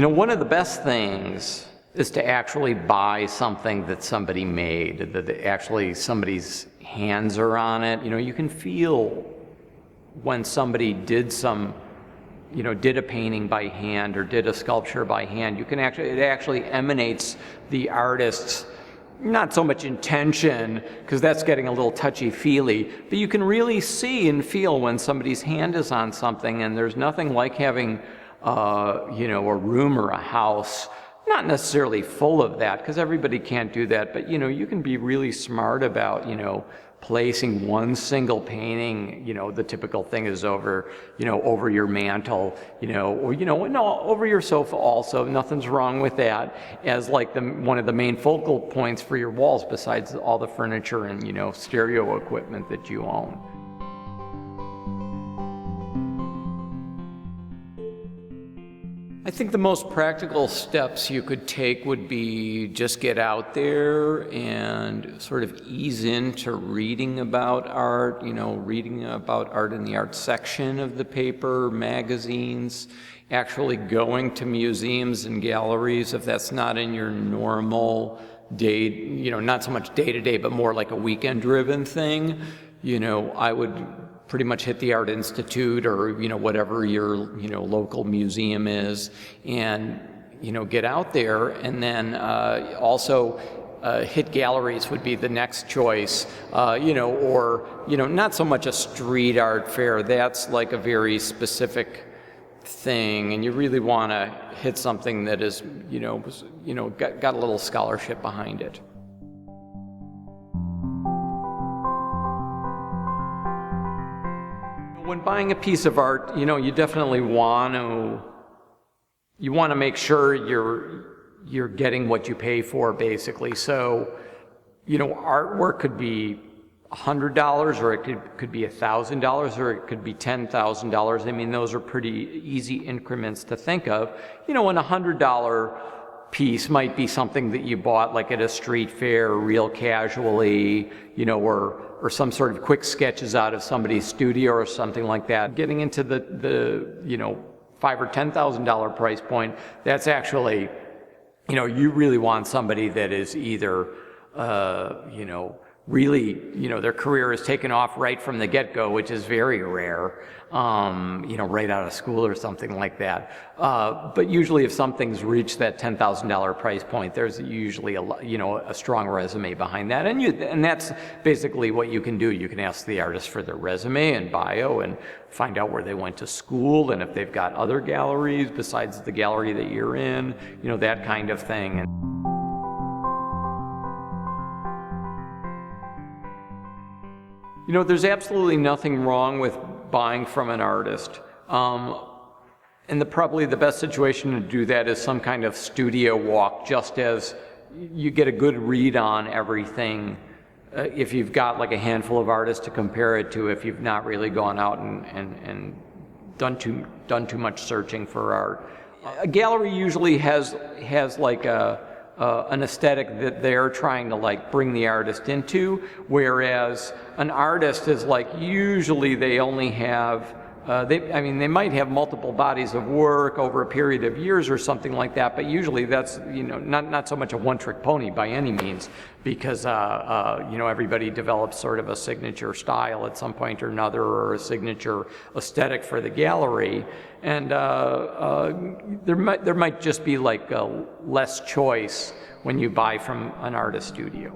One of the best things is to actually buy something that somebody made, that actually somebody's hands are on it. You can feel when somebody did did a painting by hand or did a sculpture by hand. It actually emanates the artist's, not so much intention, because that's getting a little touchy-feely, but you can really see and feel when somebody's hand is on something, and there's nothing like having a room or a house, not necessarily full of that, because everybody can't do that, but you can be really smart about placing one single painting. The typical thing is over your mantle, over your sofa also. Nothing's wrong with that, as like one of the main focal points for your walls, besides all the furniture and stereo equipment that you own. I think the most practical steps you could take would be just get out there and sort of ease into reading about art, reading about art in the art section of the paper, magazines, actually going to museums and galleries if that's not in your normal day, not so much day-to-day, but more like a weekend-driven thing. I would pretty much hit the Art Institute or whatever your local museum is, and get out there, and then also hit galleries would be the next choice, or not so much a street art fair. That's like a very specific thing, and you really want to hit something that is got a little scholarship behind it. When buying a piece of art, you definitely want to make sure you're getting what you pay for, basically. So, artwork could be $100, or it could be $1,000, or it could be $10,000. I mean, those are pretty easy increments to think of. And a $100 piece might be something that you bought like at a street fair, real casually, or some sort of quick sketches out of somebody's studio or something like that. Getting into the $5,000 or $10,000 price point, that's actually, you really want somebody that is either, really, their career is taken off right from the get-go, which is very rare, right out of school or something like that. But usually if something's reached that $10,000 price point, there's usually a strong resume behind that. And that's basically what you can do. You can ask the artist for their resume and bio and find out where they went to school, and if they've got other galleries besides the gallery that you're in, that kind of thing. There's absolutely nothing wrong with buying from an artist. And probably the best situation to do that is some kind of studio walk, just as you get a good read on everything if you've got like a handful of artists to compare it to, if you've not really gone out and done too much searching for art. A gallery usually has like an aesthetic that they're trying to bring the artist into, whereas an artist is usually they only have they might have multiple bodies of work over a period of years or something like that, but usually that's not so much a one-trick pony by any means, because everybody develops sort of a signature style at some point or another, or a signature aesthetic for the gallery, and there might just be less choice when you buy from an artist studio.